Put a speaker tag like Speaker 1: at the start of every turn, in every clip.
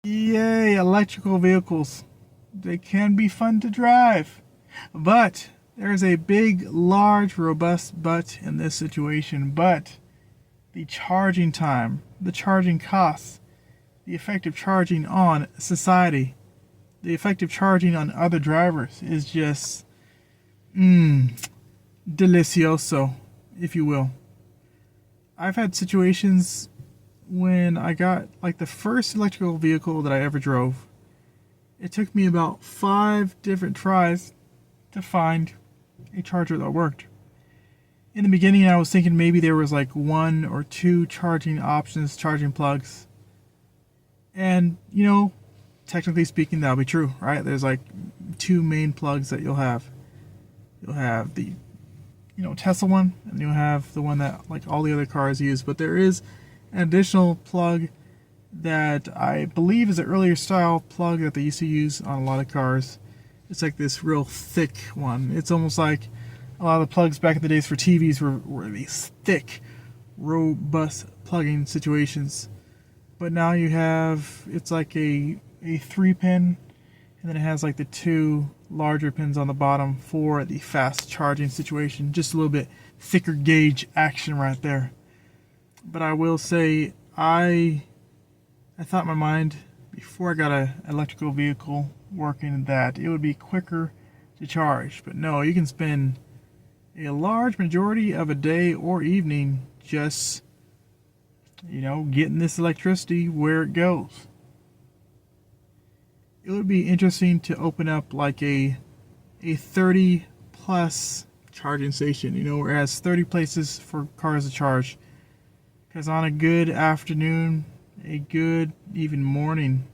Speaker 1: Yay, electrical vehicles. They can be fun to drive. But there's a big, large, robust but in this situation. But the charging time, the charging costs, the effective charging on society, the effective charging on other drivers is just delicioso, if you will. I've had situations when I got like the first electrical vehicle that I ever drove. It took me about 5 different tries to find a charger that worked. In the beginning, I was thinking maybe there was like 1 or 2 charging options, charging plugs. And, technically speaking, that'll be true, right? There's like 2 main plugs that you'll have. You'll have the, Tesla one, and you'll have the one that like all the other cars use. But there is an additional plug that I believe is an earlier style plug that they used to use on a lot of cars. It's like this real thick one. It's almost like a lot of the plugs back in the days for TVs were these thick, robust plugging situations. But now you have, it's like a 3-pin, and then it has like the 2 larger pins on the bottom for the fast charging situation. Just a little bit thicker gauge action right there. But I will say, I thought in my mind before I got an electrical vehicle working that it would be quicker to charge. But no, you can spend a large majority of a day or evening just, getting this electricity where it goes. It would be interesting to open up like a 30 plus charging station, where it has 30 places for cars to charge. Because on a good afternoon, a good even morning,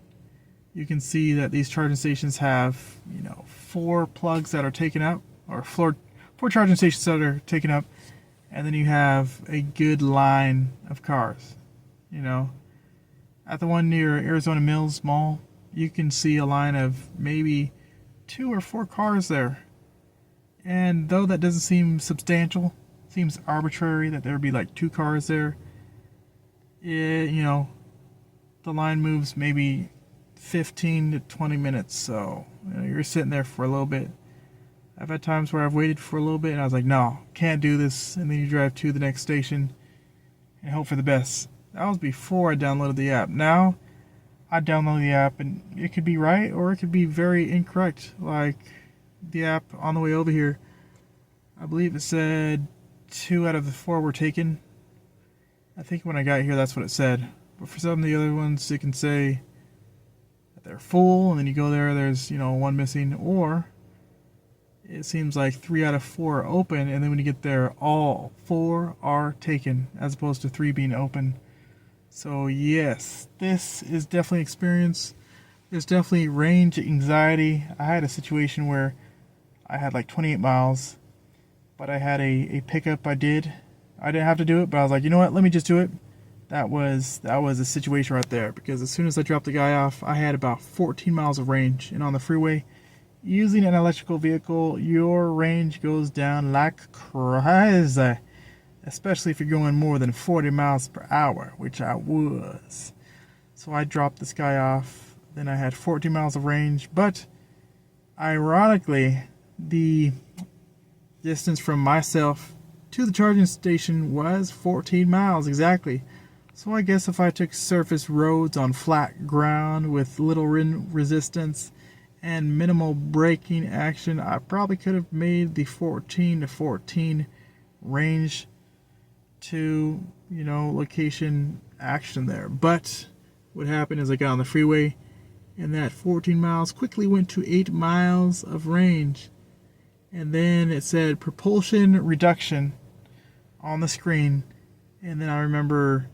Speaker 1: you can see that these charging stations have, 4 plugs that are taken up, or 4 charging stations that are taken up, and then you have a good line of cars. At the one near Arizona Mills Mall, you can see a line of maybe 2 or 4 cars there. And though that doesn't seem substantial, seems arbitrary that there would be like 2 cars there, the line moves maybe 15 to 20 minutes. So you're sitting there for a little bit. I've had times where I've waited for a little bit and I was like, no, can't do this. And then you drive to the next station and hope for the best. That was before I downloaded the app. Now, I download the app and it could be right or it could be very incorrect. Like the app on the way over here, I believe it said 2 out of the 4 were taken. I think when I got here, that's what it said. But for some of the other ones, it can say that they're full, and then you go there, there's, 1 missing, or it seems like 3 out of 4 are open, and then when you get there, all 4 are taken, as opposed to 3 being open. So yes, this is definitely experience. There's definitely range anxiety. I had a situation where I had like 28 miles, but I had a pickup I didn't have to do it, but I was like, you know what, let me just do it. That was a situation right there, because as soon as I dropped the guy off, I had about 14 miles of range, and on the freeway, using an electrical vehicle, your range goes down like crazy, especially if you're going more than 40 miles per hour, which I was. So I dropped this guy off, then I had 14 miles of range, but ironically, the distance from myself to the charging station was 14 miles exactly. So I guess if I took surface roads on flat ground with little resistance and minimal braking action, I probably could have made the 14 to 14 range to, location action there. But what happened is I got on the freeway and that 14 miles quickly went to 8 miles of range. And then it said propulsion reduction on the screen. And then I remember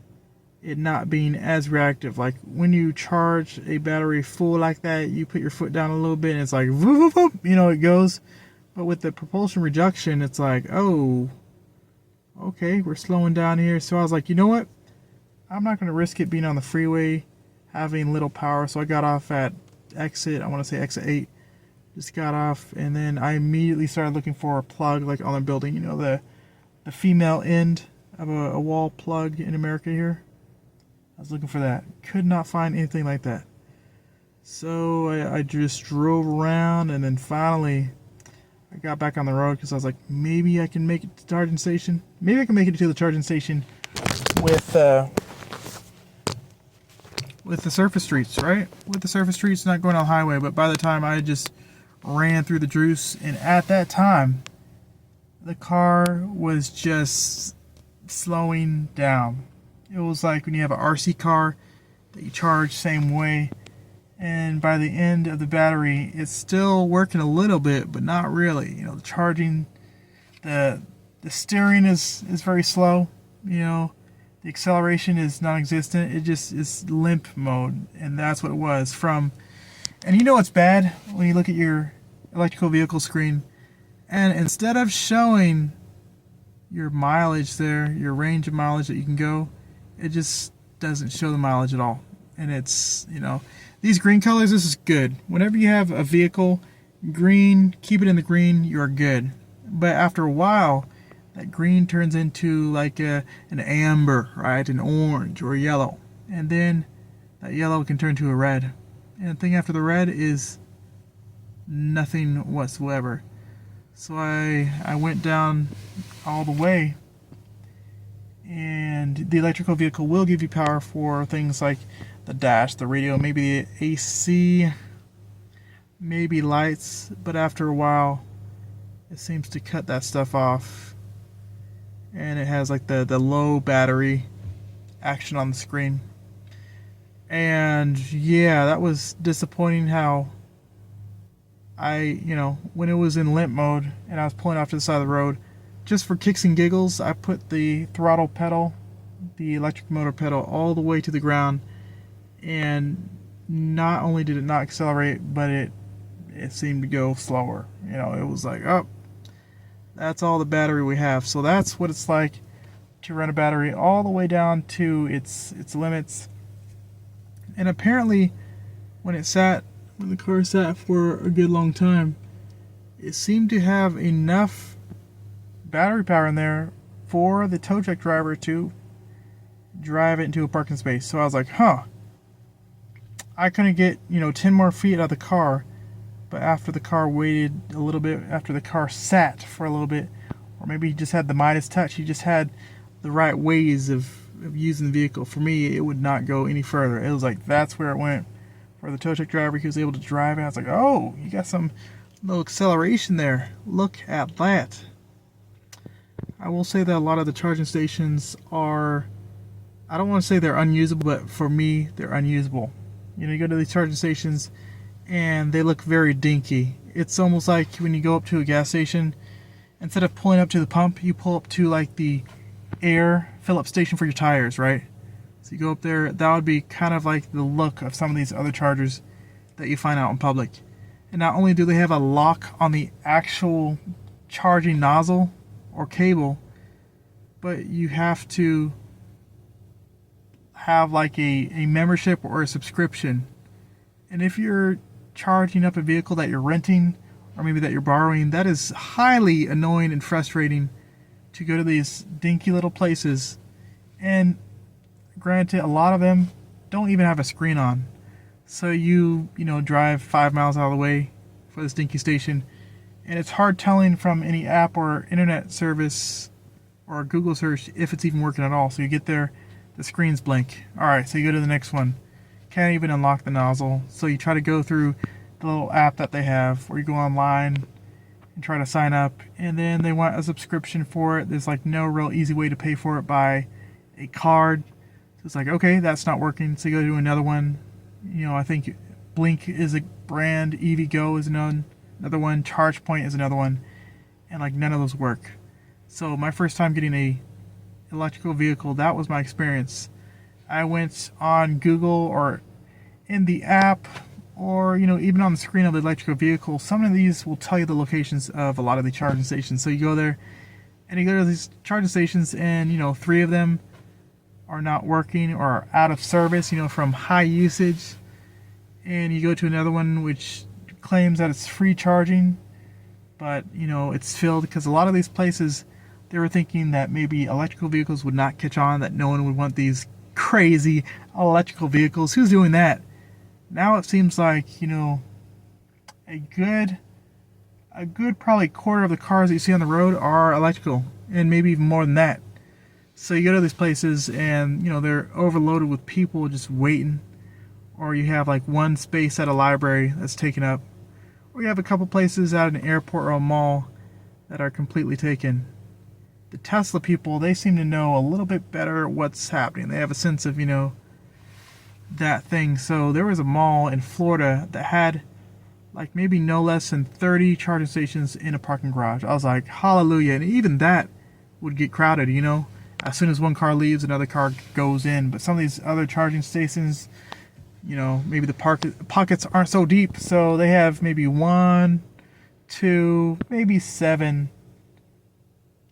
Speaker 1: it not being as reactive. Like when you charge a battery full like that, you put your foot down a little bit and it's like, whoop, whoop, whoop, it goes. But with the propulsion reduction, it's like, oh, okay, we're slowing down here. So I was like, you know what? I'm not going to risk it being on the freeway, having little power. So I got off at exit 8. Just got off, and then I immediately started looking for a plug, like on the building, the female end of a wall plug in America here. I was looking for that. Could not find anything like that. So I just drove around, and then finally I got back on the road because I was like, maybe I can make it to the charging station. Maybe I can make it to the charging station with the surface streets, right? With the surface streets, not going on the highway. But by the time I just ran through the Druce, and at that time, the car was just slowing down. It was like when you have an RC car that you charge same way, and by the end of the battery, it's still working a little bit, but not really. You know, the charging, the steering is very slow. You know, the acceleration is non-existent. It just is limp mode, and that's what it was from. And you know what's bad when you look at your electrical vehicle screen, and instead of showing your mileage there, your range of mileage that you can go, it just doesn't show the mileage at all. And it's, you know, these green colors, this is good. Whenever you have a vehicle, green, keep it in the green, you're good. But after a while, that green turns into like an amber, right? An orange or a yellow. And then that yellow can turn to a red. And the thing after the red is nothing whatsoever. So I went down all the way, and the electrical vehicle will give you power for things like the dash, the radio, maybe the AC, maybe lights, but after a while it seems to cut that stuff off, and it has like the low battery action on the screen. And yeah, that was disappointing how when it was in limp mode and I was pulling off to the side of the road, just for kicks and giggles, I put the throttle pedal, the electric motor pedal, all the way to the ground, and not only did it not accelerate, but it seemed to go slower. You know, it was like, oh, that's all the battery we have. So that's what it's like to run a battery all the way down to its limits. And apparently, when the car sat for a good long time, it seemed to have enough battery power in there for the tow truck driver to drive it into a parking space. So I was like, I couldn't get 10 more feet out of the car. But after the car waited a little bit, after the car sat for a little bit, or maybe he just had the Midas touch, he just had the right ways of using the vehicle. For me, it would not go any further. It was like, that's where it went. For the tow truck driver, he was able to drive it. I was like, oh, you got some little acceleration there. Look at that. I will say that a lot of the charging stations are, I don't want to say they're unusable, but for me, they're unusable. You go to these charging stations and they look very dinky. It's almost like when you go up to a gas station, instead of pulling up to the pump, you pull up to like the air fill-up station for your tires, right? So you go up there, that would be kind of like the look of some of these other chargers that you find out in public. And not only do they have a lock on the actual charging nozzle or cable, but you have to have like a membership or a subscription. And if you're charging up a vehicle that you're renting or maybe that you're borrowing, that is highly annoying and frustrating to go to these dinky little places. And granted, a lot of them don't even have a screen on. So you drive 5 miles out of the way for this dinky station, and it's hard telling from any app or internet service or Google search if it's even working at all. So you get there, the screen's blank. Alright, so you go to the next one. Can't even unlock the nozzle. So you try to go through the little app that they have, or you go online and try to sign up, and then they want a subscription for it. There's like no real easy way to pay for it by a card. So it's like, okay, that's not working. So you go to another one. I think Blink is a brand, EVgo is another one, ChargePoint is another one, and like none of those work. So my first time getting a electrical vehicle, that was my experience. I went on Google or in the app, or even on the screen of the electrical vehicle. Some of these will tell you the locations of a lot of the charging stations. So you go there and you go to these charging stations, and 3 of them are not working or are out of service, from high usage. And you go to another one which claims that it's free charging, but it's filled, because a lot of these places, they were thinking that maybe electrical vehicles would not catch on, that no one would want these crazy electrical vehicles. Who's doing that? Now it seems like, a good probably quarter of the cars that you see on the road are electrical, and maybe even more than that. So you go to these places and they're overloaded with people just waiting, or you have like one space at a library that's taken up, or you have a couple places at an airport or a mall that are completely taken. The Tesla people, they seem to know a little bit better what's happening. They have a sense of, that thing. So there was a mall in Florida that had like maybe no less than 30 charging stations in a parking garage. I was like, hallelujah. And even that would get crowded, As soon as one car leaves, another car goes in. But some of these other charging stations, maybe the pockets aren't so deep. So they have maybe 1, 2, maybe 7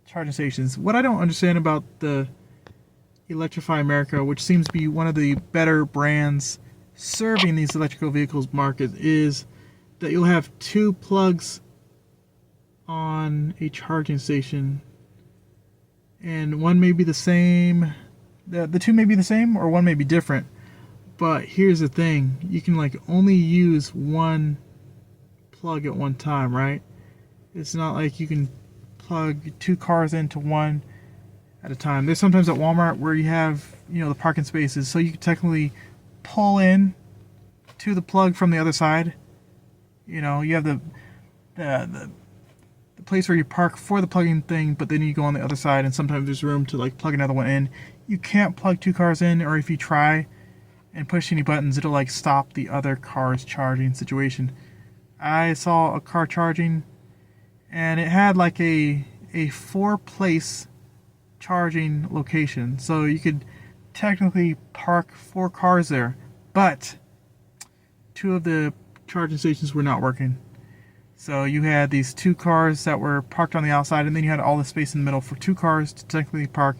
Speaker 1: charging stations. What I don't understand about the Electrify America, which seems to be one of the better brands serving these electrical vehicles market, is that you'll have 2 plugs on a charging station, and one may be the same. The 2 may be the same, or one may be different. But here's the thing: you can like only use one plug at one time, right? It's not like you can plug 2 cars into one at a time. There's sometimes at Walmart where you have, the parking spaces, so you can technically pull in to the plug from the other side. You have the place where you park for the plugging thing, but then you go on the other side, and sometimes there's room to like plug another one in. You can't plug 2 cars in, or if you try and push any buttons, it'll like stop the other car's charging situation. I saw a car charging, and it had like a 4-place charging location, so you could technically park 4 cars there, but 2 of the charging stations were not working. So you had these 2 cars that were parked on the outside, and then you had all the space in the middle for 2 cars to technically park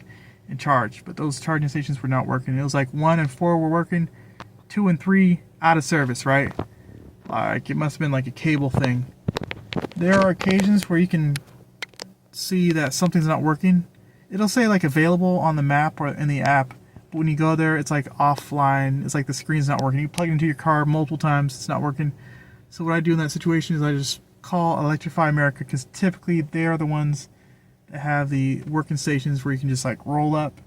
Speaker 1: and charge. But those charging stations were not working. It was like 1 and 4 were working, 2 and 3 out of service, right? Like it must have been like a cable thing. There are occasions where you can see that something's not working. It'll say like available on the map or in the app, but when you go there, it's like offline. It's like the screen's not working. You plug it into your car multiple times, it's not working. So what I do in that situation is I just call Electrify America, because typically they are the ones that have the working stations where you can just like roll up,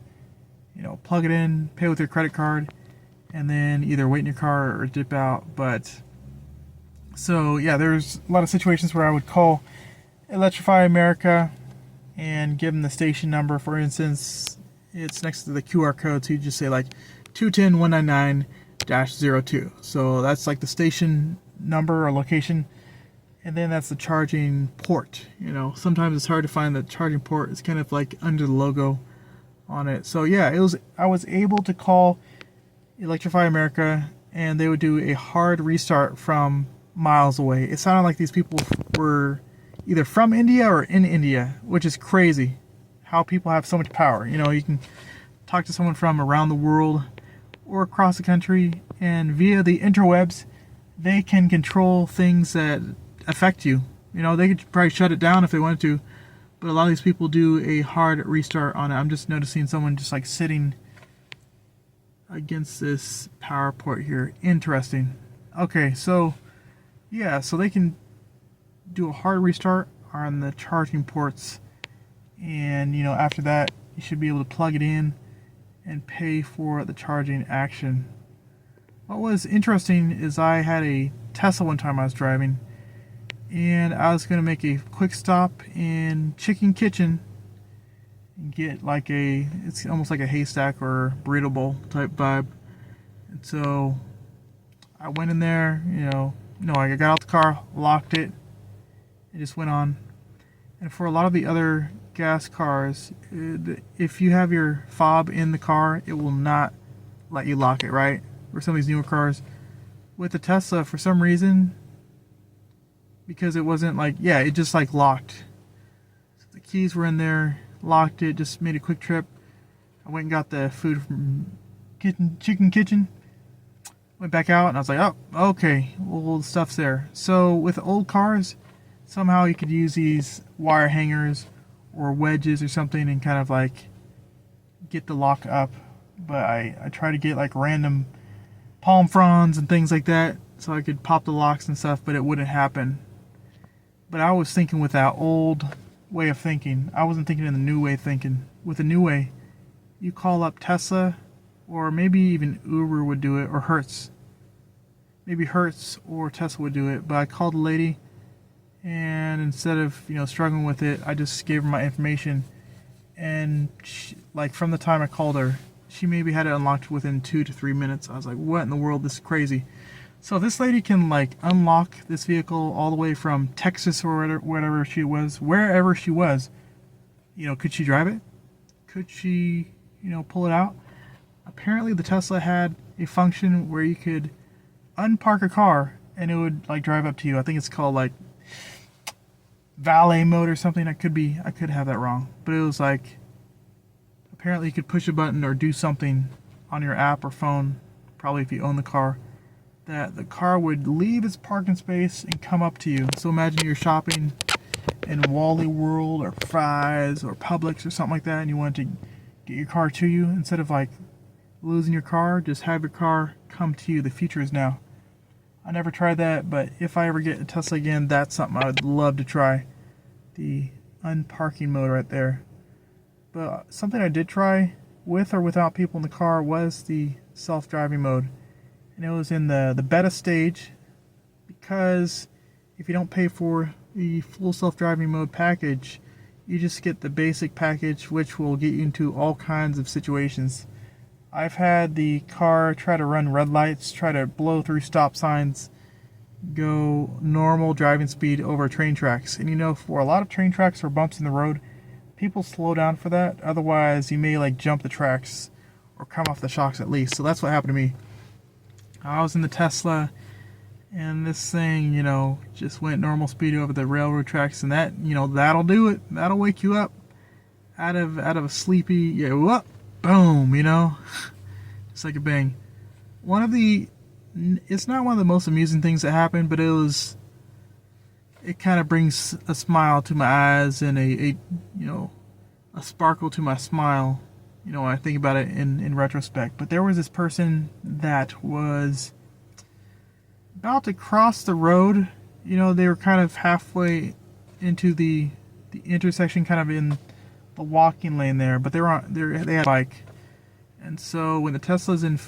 Speaker 1: plug it in, pay with your credit card, and then either wait in your car or dip out. But so yeah, there's a lot of situations where I would call Electrify America and give them the station number. For instance, it's next to the QR code, so you just say like 210-199-02. So that's like the station number or location, and then that's the charging port. Sometimes it's hard to find the charging port. It's kind of like under the logo on it. So yeah, I was able to call Electrify America, and they would do a hard restart from miles away. It sounded like these people were either from India or in India, which is crazy how people have so much power. You can talk to someone from around the world or across the country, and via the interwebs, they can control things that affect you. They could probably shut it down if they wanted to, but a lot of these people do a hard restart on it. I'm just noticing someone just like sitting against this power port here. Interesting. Okay, so yeah, so they can do a hard restart on the charging ports, and after that you should be able to plug it in and pay for the charging action. What was interesting is I had a Tesla one time I was driving, and I was going to make a quick stop in Chicken Kitchen and get it's almost like a haystack or burrito bowl type vibe. And so I went in there, I got out the car, locked it, and just went on. And for a lot of the other gas cars, if you have your fob in the car, it will not let you lock it, right? Or some of these newer cars. With the Tesla, for some reason, because it wasn't it just locked. So the keys were in there, locked it, just made a quick trip. I went and got the food from Chicken Kitchen, went back out, and I was like, oh, okay, well, the stuff's there. So with old cars, somehow you could use these wire hangers or wedges or something and kind of get the lock up. But I try to get random palm fronds and things like that, so I could pop the locks and stuff, but it wouldn't happen. But I was thinking with that old way of thinking. I wasn't thinking in the new way of thinking. With the new way, you call up Tesla, or maybe even Uber would do it, or Hertz. Maybe Hertz or Tesla would do it, but I called the lady, and instead of struggling with it, I just gave her my information, and she, like from the time I called her, she maybe had it unlocked within 2 to 3 minutes. I was like, what in the world? This is crazy. So if this lady can like unlock this vehicle all the way from Texas or wherever she was, could she drive it? Could she, pull it out? Apparently the Tesla had a function where you could unpark a car and it would like drive up to you. I think it's called like valet mode or something. I could have that wrong, but it was like, apparently you could push a button or do something on your app or phone, probably if you own the car, that the car would leave its parking space and come up to you. So imagine you're shopping in Wally World or Fry's or Publix or something like that, and you want to get your car to you. Instead of like losing your car, just have your car come to you. The future is now. I never tried that, but if I ever get a Tesla again, that's something I would love to try. The unparking mode right there. But something I did try with or without people in the car was the self-driving mode. And it was in the beta stage, because if you don't pay for the full self-driving mode package, you just get the basic package, which will get you into all kinds of situations. I've had the car try to run red lights, try to blow through stop signs, go normal driving speed over train tracks. And for a lot of train tracks or bumps in the road, people slow down for that. Otherwise, you may like jump the tracks or come off the shocks at least. So that's what happened to me. I was in the Tesla, and this thing, just went normal speed over the railroad tracks, and that, that'll do it. That'll wake you up out of a sleepy, whoop, boom, just like a bang. It's not one of the most amusing things that happened, but it kind of brings a smile to my eyes and a sparkle to my smile, when I think about it in retrospect. But there was this person that was about to cross the road. They were kind of halfway into the intersection, kind of in the walking lane there, but they had a bike. And so when the Tesla's in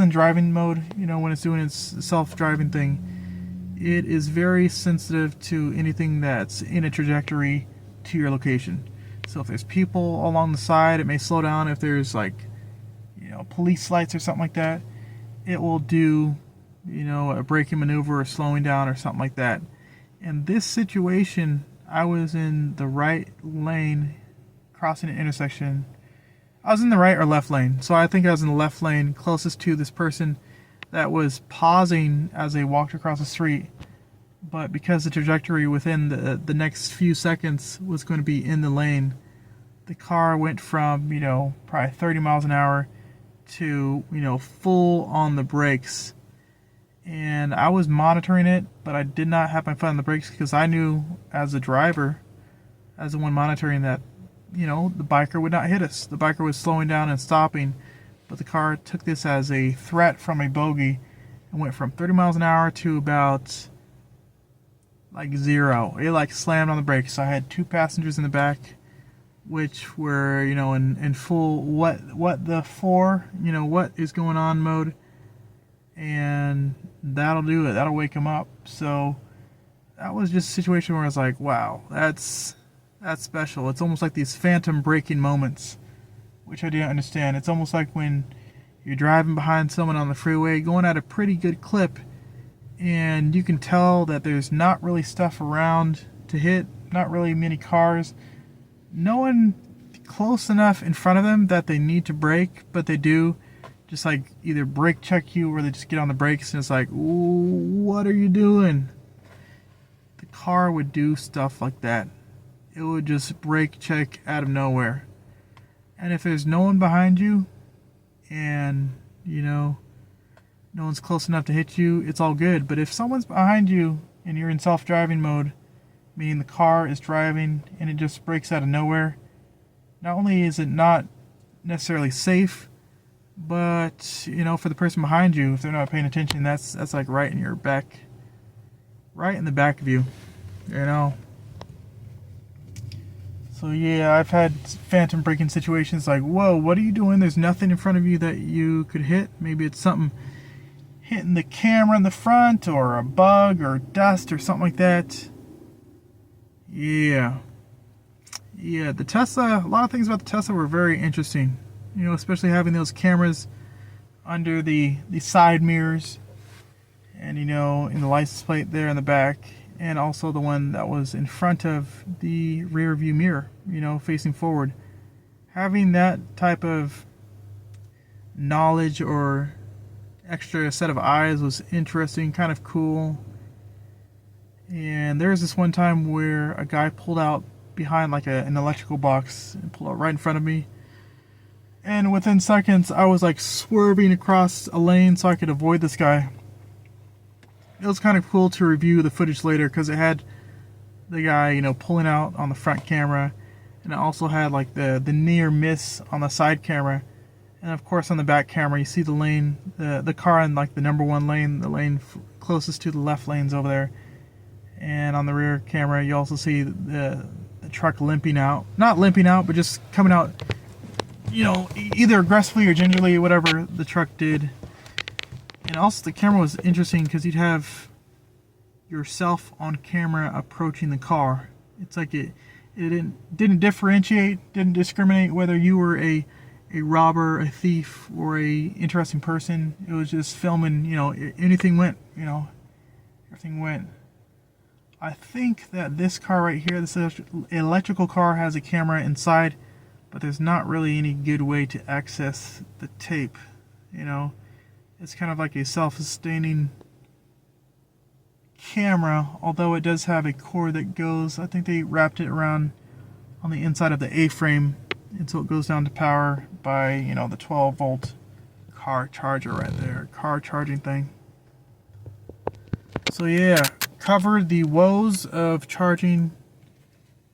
Speaker 1: driving mode, when it's doing its self-driving thing, it is very sensitive to anything that's in a trajectory to your location. So if there's people along the side, it may slow down. If there's police lights or something like that, it will do, a braking maneuver or slowing down or something like that. In this situation, I was in the right lane, crossing an intersection. I was in the right or left lane. So I think I was in the left lane, closest to this person that was pausing as they walked across the street. But because the trajectory within the next few seconds was going to be in the lane, the car went from, probably 30 miles an hour to, full on the brakes. And I was monitoring it, but I did not have my foot on the brakes, because I knew as a driver, as the one monitoring, that, the biker would not hit us. The biker was slowing down and stopping, but the car took this as a threat from a bogey and went from 30 miles an hour to about like 0. It slammed on the brakes. So I had 2 passengers in the back, which were, in full what the for, what is going on mode. And that'll do it. That'll wake them up. So that was just a situation where I was like, wow, that's special. It's almost like these phantom braking moments, which I didn't understand. It's almost like when you're driving behind someone on the freeway, going at a pretty good clip, and you can tell that there's not really stuff around to hit, not really many cars, no one close enough in front of them that they need to brake, but they do just like either brake check you or they just get on the brakes, and it's like, ooh, what are you doing? The car would do stuff like that. It would just brake check out of nowhere. And if there's no one behind you and, no one's close enough to hit you, it's all good. But if someone's behind you and you're in self-driving mode, meaning the car is driving and it just brakes out of nowhere, not only is it not necessarily safe, But for the person behind you, if they're not paying attention, that's like right in your back, right in the back of you. So yeah, I've had phantom braking situations like, whoa, what are you doing? There's nothing in front of you that you could hit. Maybe it's something hitting the camera in the front, or a bug, or dust, or something like that. Yeah, the Tesla, a lot of things about the Tesla were very interesting. Especially having those cameras under the side mirrors, and in the license plate there in the back, and also the one that was in front of the rear view mirror, facing forward. Having that type of knowledge or extra set of eyes was interesting, kind of cool. And there was this one time where a guy pulled out behind like an electrical box and pulled out right in front of me. And within seconds, I was like swerving across a lane so I could avoid this guy. It was kind of cool to review the footage later because it had the guy, pulling out on the front camera, and it also had like the near miss on the side camera, and of course on the back camera you see the lane, the car in like the number one lane, the lane closest to the left lanes over there, and on the rear camera you also see the truck limping out, not limping out, but just coming out, either aggressively or gingerly, whatever the truck did. And also the camera was interesting because you'd have yourself on camera approaching the car. It's like it didn't differentiate, didn't discriminate whether you were a robber, a thief, or a interesting person. It was just filming, anything went, everything went. I think that this car right here, this electrical car, has a camera inside, but there's not really any good way to access the tape, It's kind of like a self-sustaining camera, although it does have a cord that goes, I think they wrapped it around on the inside of the A-frame, and so it goes down to power by, the 12-volt car charger right there, car charging thing. So yeah, covered the woes of charging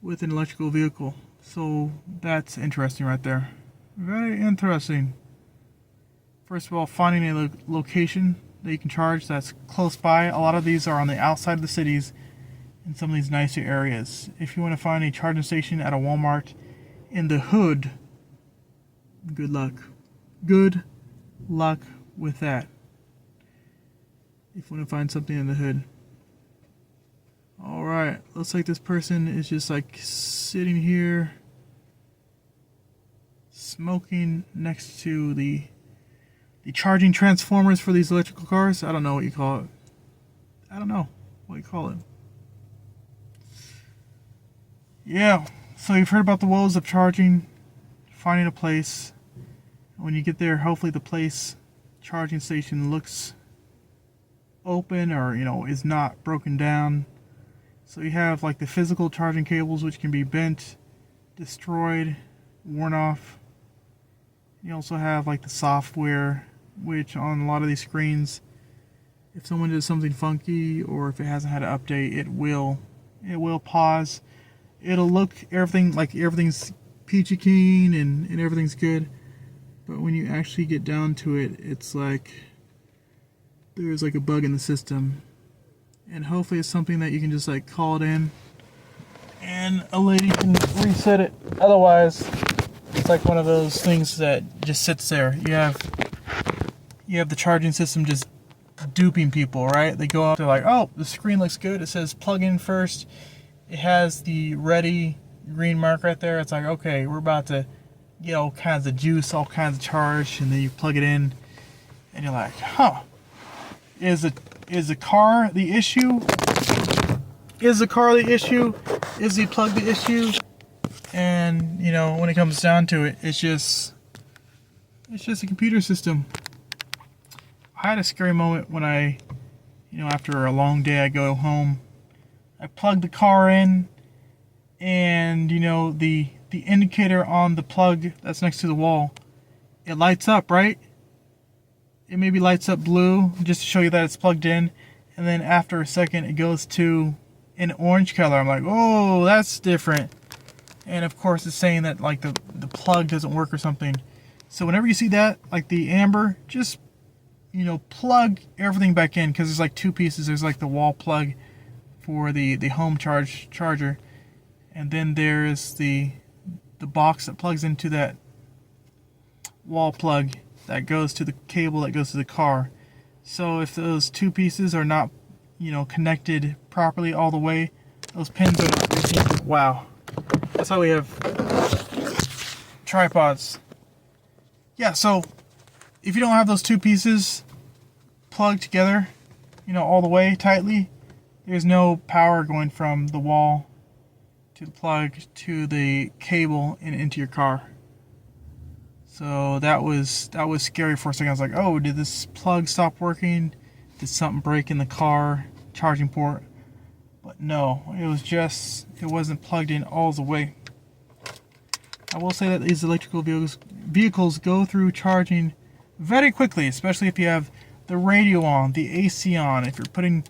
Speaker 1: with an electrical vehicle. So that's interesting right there. Very interesting. First of all, finding a location that you can charge that's close by. A lot of these are on the outside of the cities in some of these nicer areas. If you want to find a charging station at a Walmart in the hood, good luck. Good luck with that. If you want to find something in the hood. Alright, looks like this person is just like sitting here smoking next to the charging transformers for these electrical cars. I don't know what you call it. Yeah, so you've heard about the woes of charging, finding a place. When you get there, hopefully the charging station looks open, or is not broken down. So you have like the physical charging cables, which can be bent, destroyed, worn off. You also have like the software, which on a lot of these screens, if someone does something funky or if it hasn't had an update, it will pause. It'll look everything's peachy keen and everything's good, but when you actually get down to it, it's like there's like a bug in the system. And hopefully it's something that you can just like call it in and a lady can reset it. Otherwise, it's like one of those things that just sits there. You have the charging system just duping people, right? They go up, they're like, oh, the screen looks good. It says plug in first. It has the ready green mark right there. It's like, okay, we're about to get all kinds of juice, all kinds of charge, and then you plug it in and you're like, huh, is the car the issue? Is the car the issue? Is the plug the issue? And when it comes down to it, it's just a computer system. I had a scary moment when I, after a long day, I go home, I plug the car in, and the indicator on the plug that's next to the wall, it lights up, right? It maybe lights up blue just to show you that it's plugged in, and then after a second it goes to an orange color. I'm like, oh, that's different. And of course it's saying that like the plug doesn't work or something. So whenever you see that, like the amber, just plug everything back in, because there's like two pieces. There's like the wall plug for the home charger, and then there's the box that plugs into that wall plug that goes to the cable that goes to the car. So if those two pieces are not connected properly all the way, those pins are, wow, that's why we have tripods. Yeah, so if you don't have those two pieces plugged together all the way tightly, there's no power going from the wall to the plug to the cable and into your car. So that was scary for a second. I was like, oh, did this plug stop working? Did something break in the car charging port? But no, it wasn't plugged in all the way. I will say that these electrical vehicles go through charging very quickly, especially if you have the radio on, the AC on, if you're putting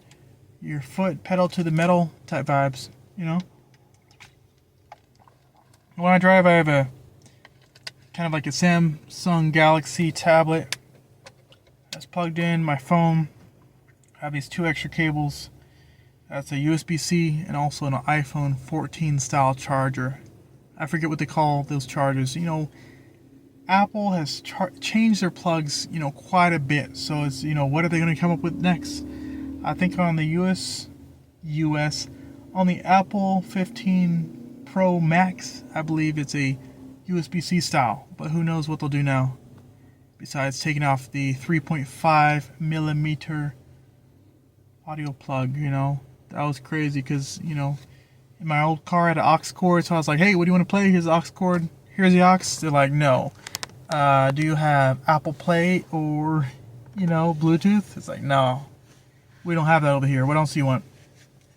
Speaker 1: your foot pedal to the metal type vibes, When I drive, I have a kind of like a Samsung Galaxy tablet that's plugged in, my phone. I have these two extra cables. That's a USB-C and also an iPhone 14 style charger. I forget what they call those chargers. Apple has changed their plugs, quite a bit. So it's, what are they going to come up with next? I think on the US, on the Apple 15 Pro Max, I believe it's a USB-C style. But who knows what they'll do now? Besides taking off the 3.5 millimeter audio plug, That was crazy because, in my old car I had an aux cord, so I was like, hey, what do you want to play? Here's the aux cord. Here's the aux. They're like, no. Do you have Apple Play or, Bluetooth? It's like, no. We don't have that over here. What else do you want?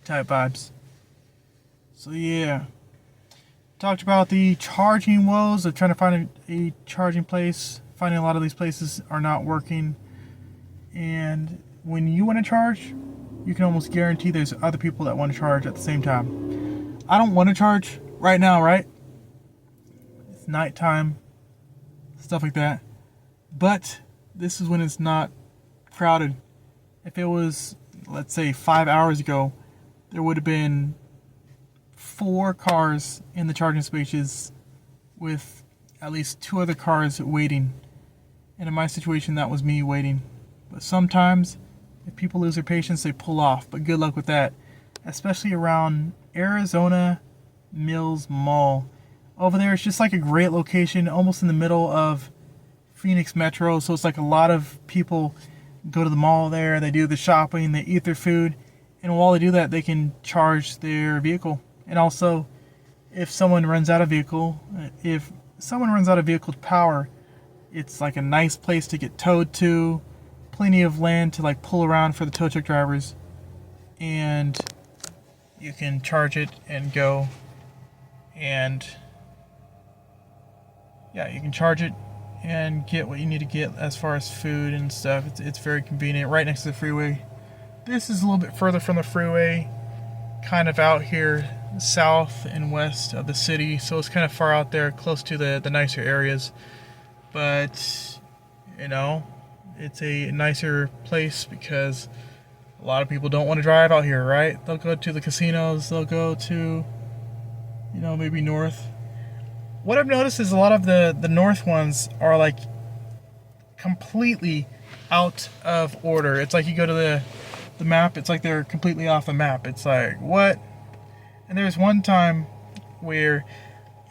Speaker 1: Type vibes. So, yeah. Talked about the charging woes of trying to find a charging place. Finding a lot of these places are not working. And when you want to charge, you can almost guarantee there's other people that want to charge at the same time. I don't want to charge right now, right? It's nighttime, stuff like that. But this is when it's not crowded. If it was, let's say, 5 hours ago, there would have been 4 cars in the charging spaces with at least 2 other cars waiting. And in my situation, that was me waiting. But sometimes, if people lose their patience, they pull off. But good luck with that. Especially around Arizona Mills Mall. Over there, it's just like a great location, almost in the middle of Phoenix Metro. So it's like a lot of people go to the mall there. They do the shopping, they eat their food. And while they do that, they can charge their vehicle. And also, if someone runs out of vehicle power, it's like a nice place to get towed to. Plenty of land to like pull around for the tow truck drivers, and you can charge it and go, and you can charge it and get what you need to get as far as food and stuff. It's very convenient, right next to the freeway. This is a little bit further from the freeway, kind of out here south and west of the city, so it's kind of far out there, close to the nicer areas. But it's a nicer place because a lot of people don't want to drive out here, right? They'll go to the casinos, they'll go to, maybe north. What I've noticed is a lot of the north ones are like completely out of order. It's like you go to the map, it's like they're completely off the map. It's like, what? And there's one time where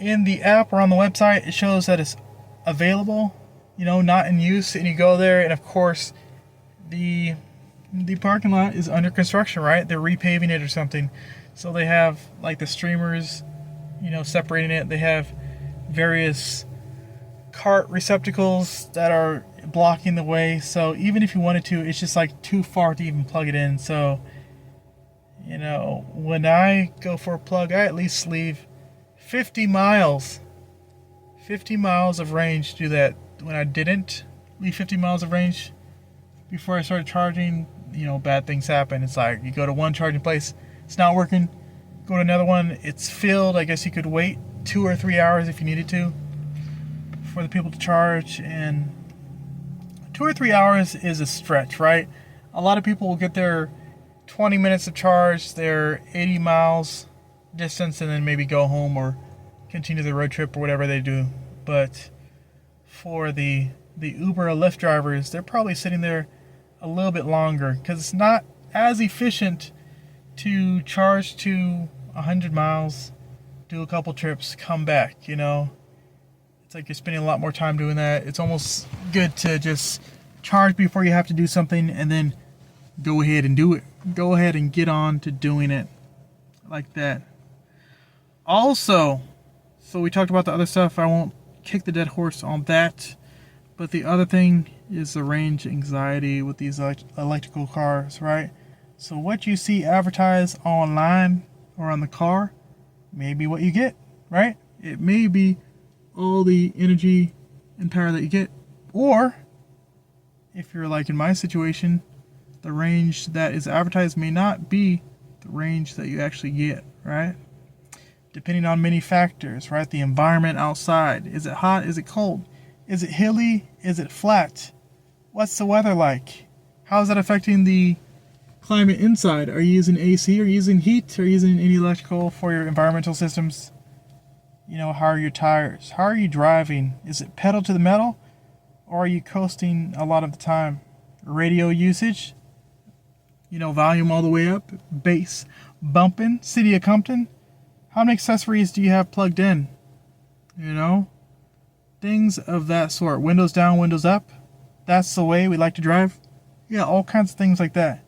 Speaker 1: in the app or on the website, it shows that it's available, not in use, and you go there, and of course the parking lot is under construction, right? They're repaving it or something, so they have like the streamers, separating it. They have various cart receptacles that are blocking the way, so even if you wanted to, it's just like too far to even plug it in. So when I go for a plug, I at least leave 50 miles of range to do that. When I didn't leave 50 miles of range before I started charging, bad things happen. It's like you go to one charging place, it's not working. Go to another one, it's filled. I guess you could wait 2 or 3 hours if you needed to for the people to charge, and 2 or 3 hours is a stretch, right? A lot of people will get their 20 minutes of charge, their 80 miles distance, and then maybe go home or continue the road trip or whatever they do. But for the Uber or Lyft drivers, they're probably sitting there a little bit longer because it's not as efficient to charge to 100 miles, do a couple trips, come back, It's like you're spending a lot more time doing that. It's almost good to just charge before you have to do something and then go ahead and do it. Go ahead and get on to doing it like that. Also, so we talked about the other stuff. I won't kick the dead horse on that. But the other thing is the range anxiety with these electrical cars, right? So what you see advertised online or on the car may be what you get, right? It may be all the energy and power that you get. Or, if you're like in my situation, the range that is advertised may not be the range that you actually get, right? Depending on many factors, right? The environment outside. Is it hot? Is it cold? Is it hilly? Is it flat? What's the weather like? How is that affecting the climate inside? Are you using AC? Are you using heat? Are you using any electrical for your environmental systems? How are your tires? How are you driving? Is it pedal to the metal? Or are you coasting a lot of the time? Radio usage? Volume all the way up? Bass bumping? City of Compton? How many accessories do you have plugged in? Things of that sort. Windows down, windows up. That's the way we like to drive. Yeah, all kinds of things like that.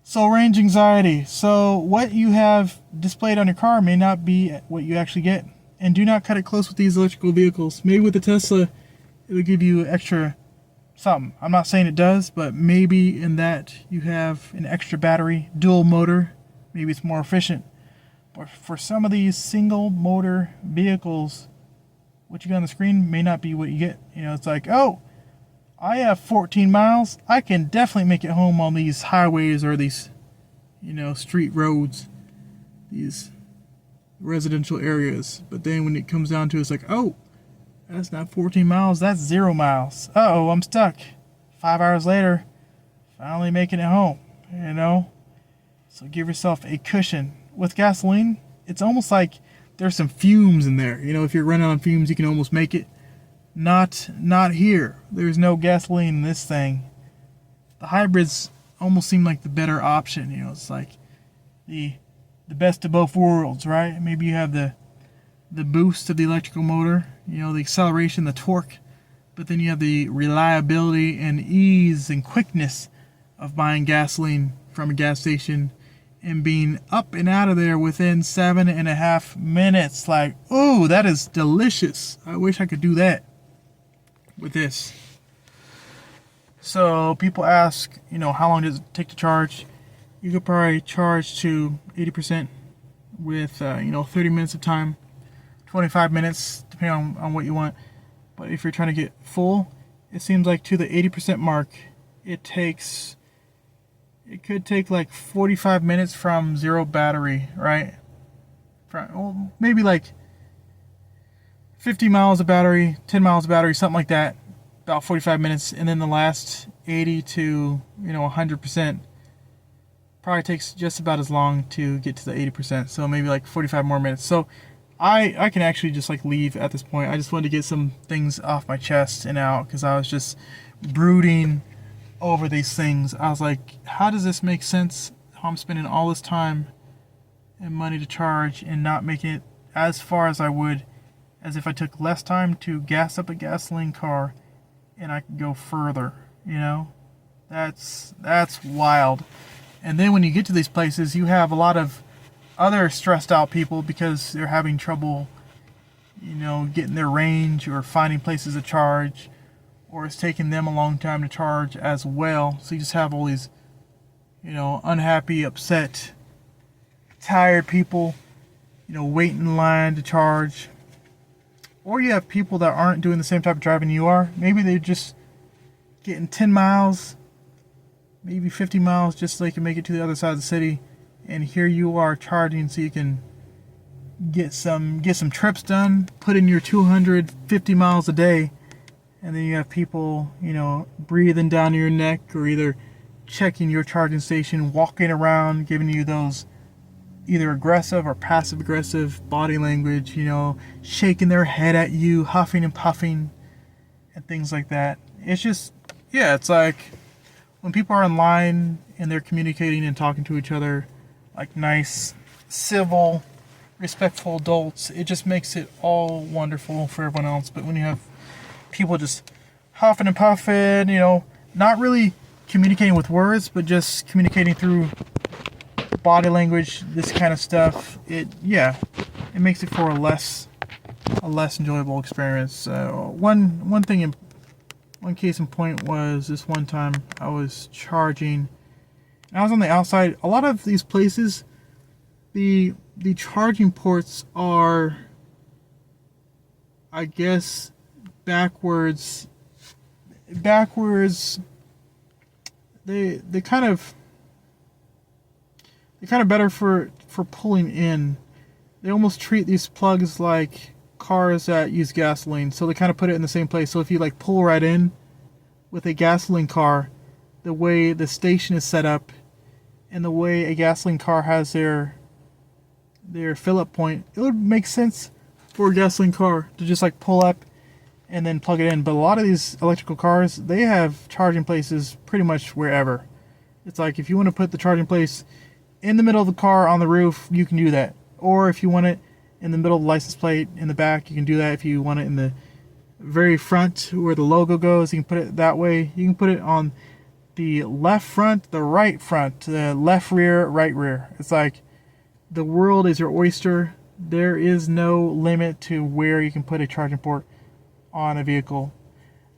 Speaker 1: So range anxiety. So what you have displayed on your car may not be what you actually get. And do not cut it close with these electrical vehicles. Maybe with the Tesla, it will give you extra something. I'm not saying it does, but maybe in that you have an extra battery, dual motor. Maybe it's more efficient. But for some of these single motor vehicles, what you get on the screen may not be what you get. It's like, oh, I have 14 miles. I can definitely make it home on these highways or these, street roads, these residential areas. But then when it comes down to it, it's like, oh, that's not 14 miles. That's 0 miles. Uh-oh, I'm stuck. 5 hours later, finally making it home, So give yourself a cushion. With gasoline, it's almost like there's some fumes in there. If you're running on fumes, you can almost make it. Not here. There's no gasoline in this thing. The hybrids almost seem like the better option. It's like the best of both worlds, right? Maybe you have the boost of the electrical motor, the acceleration, the torque, but then you have the reliability and ease and quickness of buying gasoline from a gas station and being up and out of there within 7.5 minutes. Like, ooh, that is delicious. I wish I could do that with this. So people ask, how long does it take to charge? You could probably charge to 80% with, 30 minutes of time, 25 minutes, depending on what you want. But if you're trying to get full, it seems like to the 80% mark, it could take like 45 minutes from zero battery, right? Maybe like 50 miles of battery, 10 miles of battery, something like that, about 45 minutes. And then the last 80 to, 100% probably takes just about as long to get to the 80%. So maybe like 45 more minutes. So I can actually just like leave at this point. I just wanted to get some things off my chest and out because I was just brooding over these things. I was like, how does this make sense? How I'm spending all this time and money to charge and not making it as far as I would as if I took less time to gas up a gasoline car and I could go further, That's wild. And then when you get to these places, you have a lot of other stressed out people because they're having trouble, getting their range or finding places to charge, or it's taking them a long time to charge as well. So you just have all these, unhappy, upset, tired people, waiting in line to charge. Or you have people that aren't doing the same type of driving you are. Maybe they're just getting 10 miles, maybe 50 miles just so they can make it to the other side of the city. And here you are charging so you can get some trips done, put in your 250 miles a day, and then you have people, breathing down your neck, or either checking your charging station, walking around, giving you those either aggressive or passive aggressive body language, shaking their head at you, huffing and puffing, and things like that. It's just, yeah, it's like when people are in line and they're communicating and talking to each other like nice, civil, respectful adults, it just makes it all wonderful for everyone else. But when you have people just huffing and puffing, not really communicating with words, but just communicating through body language, this kind of stuff, it makes it for a less enjoyable experience. One case in point was this one time I was charging, and I was on the outside. A lot of these places, the charging ports are, I guess, backwards. They kind of better for pulling in. They almost treat these plugs like cars that use gasoline, so they kind of put it in the same place. So if you like pull right in with a gasoline car, the way the station is set up and the way a gasoline car has their fill-up point, it would make sense for a gasoline car to just like pull up and then plug it in. But a lot of these electrical cars, they have charging places pretty much wherever. It's like if you want to put the charging place in the middle of the car on the roof, you can do that. Or if you want it in the middle of the license plate in the back, you can do that. If you want it in the very front where the logo goes, you can put it that way. You can put it on the left front, the right front, the left rear, right rear. It's like the world is your oyster. There is no limit to where you can put a charging port on a vehicle.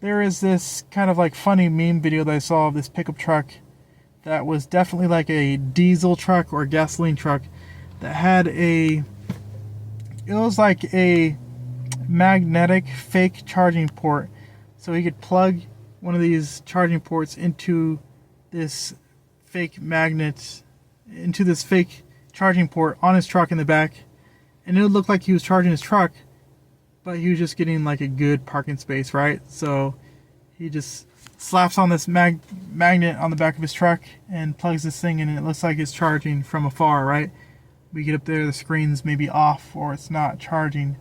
Speaker 1: There is this kind of like funny meme video that I saw of this pickup truck that was definitely like a diesel truck or a gasoline truck that had it was like a magnetic fake charging port. So he could plug one of these charging ports into this fake magnet, into this fake charging port on his truck in the back, and it would look like he was charging his truck, but he was just getting like a good parking space, right? So he just slaps on this magnet on the back of his truck and plugs this thing in, and it looks like it's charging from afar, right? We get up there, the screen's maybe off or it's not charging,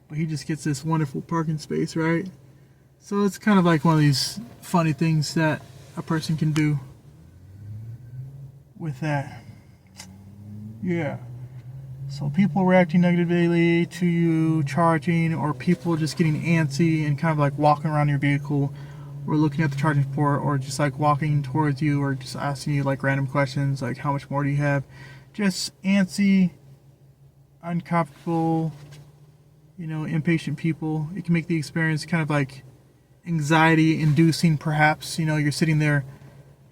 Speaker 1: but he just gets this wonderful parking space, right? So it's kind of like one of these funny things that a person can do with that. Yeah. So people reacting negatively to you charging, or people just getting antsy and kind of like walking around your vehicle, or looking at the charging port, or just like walking towards you, or just asking you like random questions like how much more do you have? Just antsy, uncomfortable, impatient people. It can make the experience kind of like anxiety inducing, perhaps. You're sitting there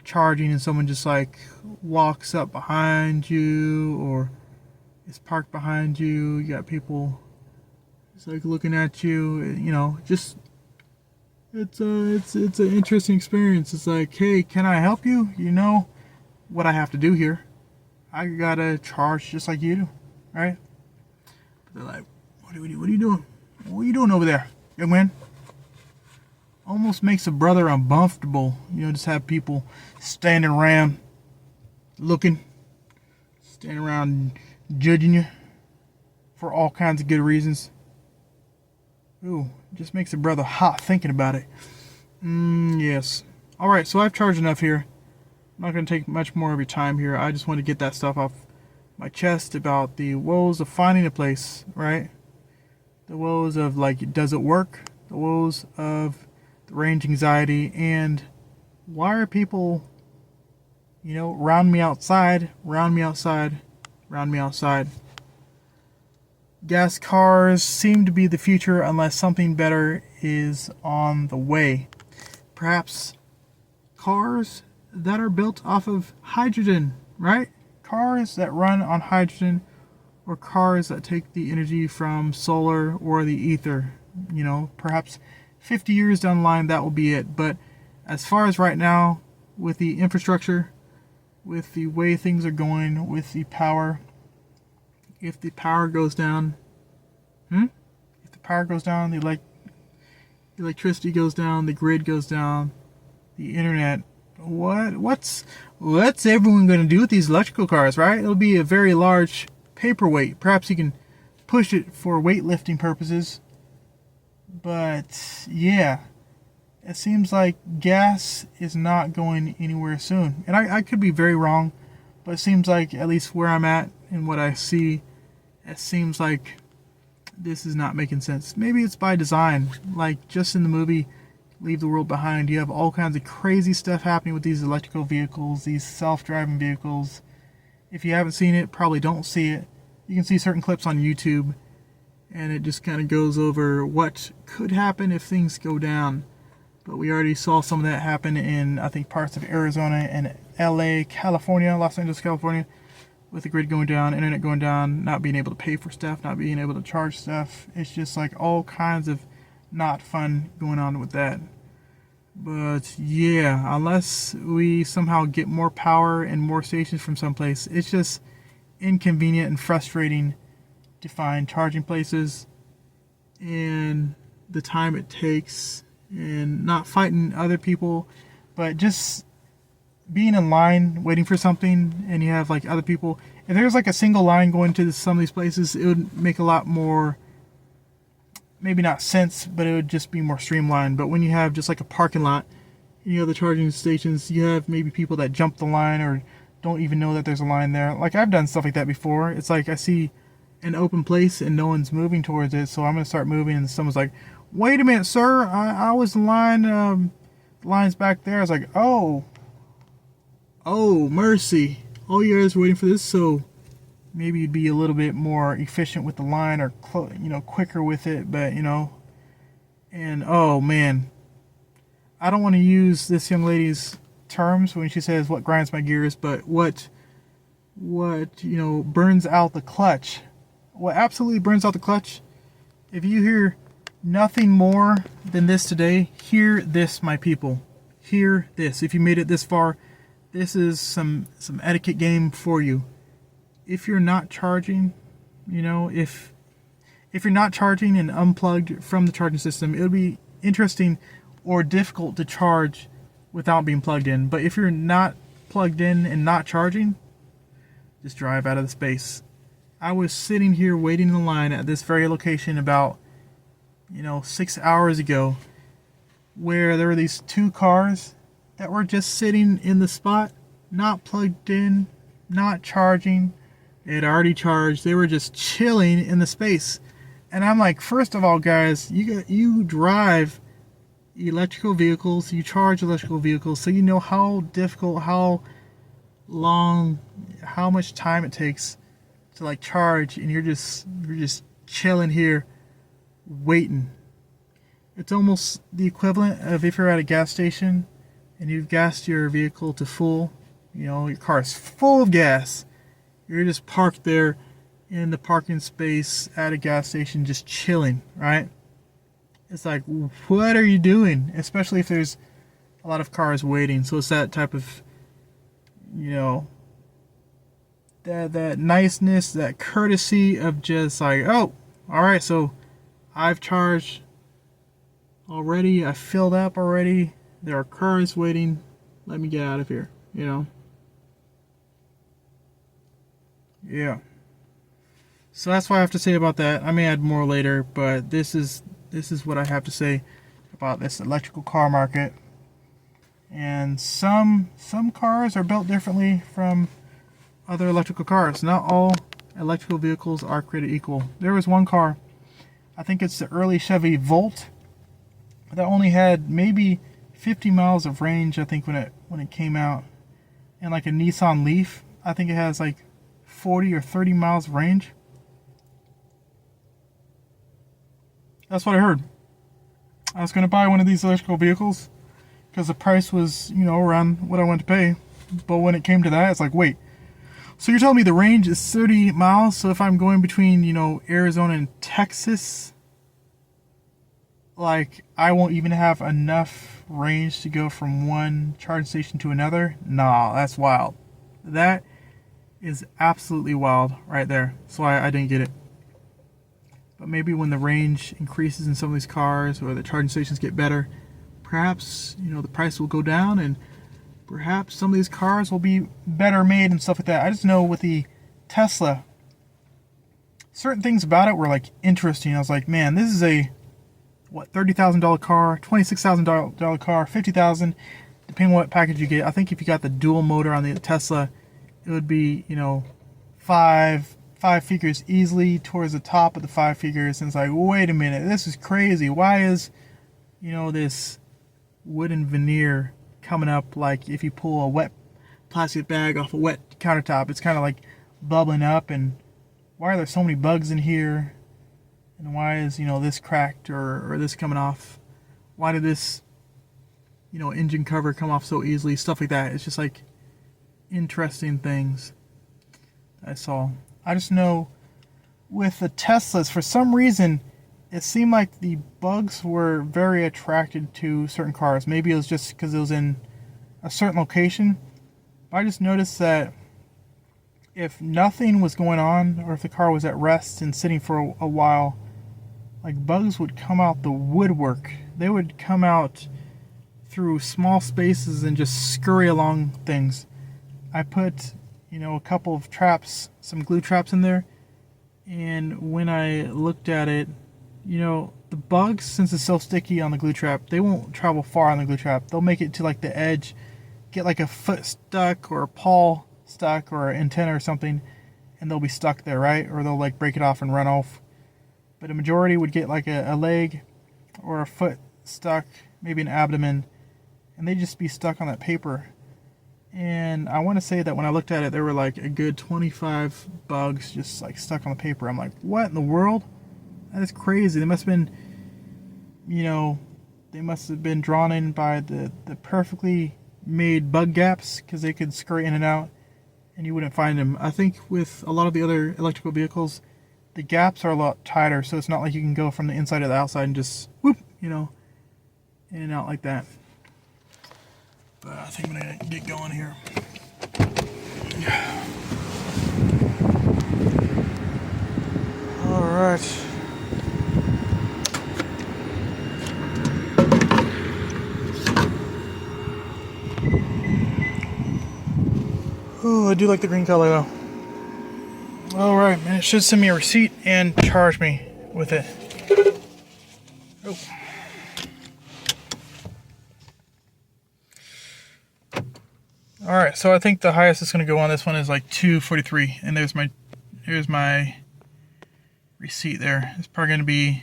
Speaker 1: charging and someone just like walks up behind you or is parked behind you. You got people just like looking at you, just it's an interesting experience. It's like, hey, can I help you? You know what I have to do here. I gotta charge just like you do, right? But they're like, what are you doing? What are you doing over there, young man? Almost makes a brother uncomfortable. Just have people standing around looking, standing around judging you for all kinds of good reasons. Ooh, just makes a brother hot thinking about it. Yes. Alright, so I've charged enough here. I'm not going to take much more of your time here. I just want to get that stuff off my chest about the woes of finding a place, right? The woes of like, does it work? The woes of the range anxiety, and why are people, round me outside. Gas cars seem to be the future unless something better is on the way. Perhaps cars that are built off of hydrogen, right? Cars that run on hydrogen, or cars that take the energy from solar or the ether. Perhaps 50 years down the line, that will be it. But as far as right now, with the infrastructure, with the way things are going, with the power, if the power goes down, if the power goes down, the electricity goes down, the grid goes down, the internet, what's everyone going to do with these electrical cars, right? It'll be a very large paperweight. Perhaps you can push it for weightlifting purposes. But yeah, it seems like gas is not going anywhere soon. And I could be very wrong, but it seems like, at least where I'm at and what I see, it seems like this is not making sense. Maybe it's by design. Like just in the movie Leave the World Behind, you have all kinds of crazy stuff happening with these electrical vehicles, these self-driving vehicles. If you haven't seen it, probably don't see it. You can see certain clips on YouTube, and it just kind of goes over what could happen if things go down. But we already saw some of that happen in, I think, parts of Arizona and LA, California, Los Angeles, California, with the grid going down, internet going down, not being able to pay for stuff, not being able to charge stuff. It's just like all kinds of not fun going on with that. But yeah, unless we somehow get more power and more stations from someplace, it's just inconvenient and frustrating to find charging places and the time it takes, and not fighting other people, but just being in line waiting for something, and you have like other people. If there's like a single line going to some of these places, it would make a lot more, maybe not sense, but it would just be more streamlined. But when you have just like a parking lot, you know, the charging stations, you have maybe people that jump the line or don't even know that there's a line there. Like I've done stuff like that before. It's like I see an open place and no one's moving towards it, so I'm gonna start moving, and someone's like, "Wait a minute, sir, I was in line. The line's back there." I was like, "Oh, mercy! All you guys were waiting for this." So maybe you'd be a little bit more efficient with the line, or quicker with it. But and oh man, I don't want to use this young lady's terms when she says what grinds my gears, but what burns out the clutch. What absolutely burns out the clutch? If you hear nothing more than this today, hear this, my people. Hear this. If you made it this far, this is some etiquette game for you. If you're not charging, if you're not charging and unplugged from the charging system, it would be interesting or difficult to charge without being plugged in. But if you're not plugged in and not charging, just drive out of the space. I was sitting here waiting in line at this very location about 6 hours ago, where there were these two cars that were just sitting in the spot, not plugged in, not charging. They had already charged. They were just chilling in the space. And I'm like, first of all, guys, you drive electrical vehicles, you charge electrical vehicles, so you know how difficult, how long, how much time it takes to like charge, and you're just chilling here waiting. It's almost the equivalent of if you're at a gas station and you've gassed your vehicle to full, your car is full of gas. You're just parked there in the parking space at a gas station just chilling, right? It's like, what are you doing? Especially if there's a lot of cars waiting. So it's that type of, that niceness, that courtesy of just like, oh, all right, so I've charged already, I filled up already, there are cars waiting, let me get out of here, Yeah. So that's what I have to say about that. I may add more later, but this is what I have to say about this electrical car market. And some cars are built differently from other electrical cars. Not all electrical vehicles are created equal. There was one car, I think it's the early Chevy Volt, that only had maybe 50 miles of range, I think, when it came out. And like a Nissan Leaf, I think it has like 40 or 30 miles of range. That's what I heard. I was going to buy one of these electrical vehicles because the price was, around what I wanted to pay. But when it came to that, it's like, wait, so you're telling me the range is 30 miles? So if I'm going between, Arizona and Texas, like, I won't even have enough range to go from one charging station to another? Nah, that's wild. That is absolutely wild right there. That's why I didn't get it. But maybe when the range increases in some of these cars or the charging stations get better, perhaps, you know, the price will go down and perhaps some of these cars will be better made and stuff like that. I just know with the Tesla, certain things about it were like interesting. I was like, man, this is a what, $30,000 car, $26,000 car, $50,000, depending on what package you get. I think if you got the dual motor on the Tesla, it would be, you know, five figures easily towards the top of the 5 figures. And it's like, wait a minute, this is crazy. Why is, you know, this wooden veneer coming up like if you pull a wet plastic bag off a wet countertop? It's kind of like bubbling up. And why are there so many bugs in here? And why is, you know, this cracked or this coming off? Why did this, you know, engine cover come off so easily? Stuff like that. It's just like interesting things I saw. I just know with the Teslas, for some reason, it seemed like the bugs were very attracted to certain cars. Maybe it was just because it was in a certain location. But I just noticed that if nothing was going on, or if the car was at rest and sitting for a while, like bugs would come out the woodwork. They would come out through small spaces and just scurry along things. I put, you know, a couple of traps, some glue traps in there, and when I looked at it, you know, the bugs, since it's so sticky on the glue trap, they won't travel far on the glue trap. They'll make it to like the edge, get like a foot stuck or a paw stuck or an antenna or something, and they'll be stuck there, right? Or they'll like break it off and run off. But a majority would get like a leg or a foot stuck, maybe an abdomen, and they'd just be stuck on that paper. And I want to say that when I looked at it, there were like a good 25 bugs just like stuck on the paper. I'm like, what in the world? That is crazy. They must have been, you know, they must have been drawn in by the perfectly made bug gaps, because they could scurry in and out and you wouldn't find them. I think with a lot of the other electrical vehicles, the gaps are a lot tighter, so it's not like you can go from the inside to the outside and just whoop, you know, in and out like that. But I think I'm gonna get going here. Yeah. All right. Oh, I do like the green color though. All right, man. It should send me a receipt and charge me with it. Oh. All right, so I think the highest it's going to go on this one is like 243, and here's my receipt there. It's probably going to be,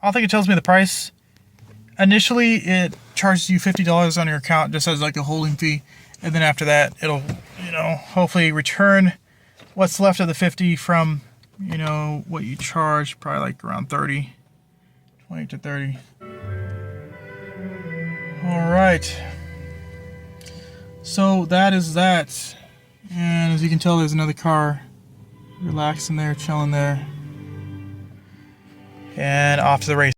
Speaker 1: I don't think it tells me the price. Initially, it charges you $50 on your account just as like a holding fee, and then after that, it'll, you know, hopefully return what's left of the 50 from, you know, what you charge, probably like around 30, 20 to 30. All right, so that is that, and as you can tell, there's another car relaxing there, chilling there, and off to the race.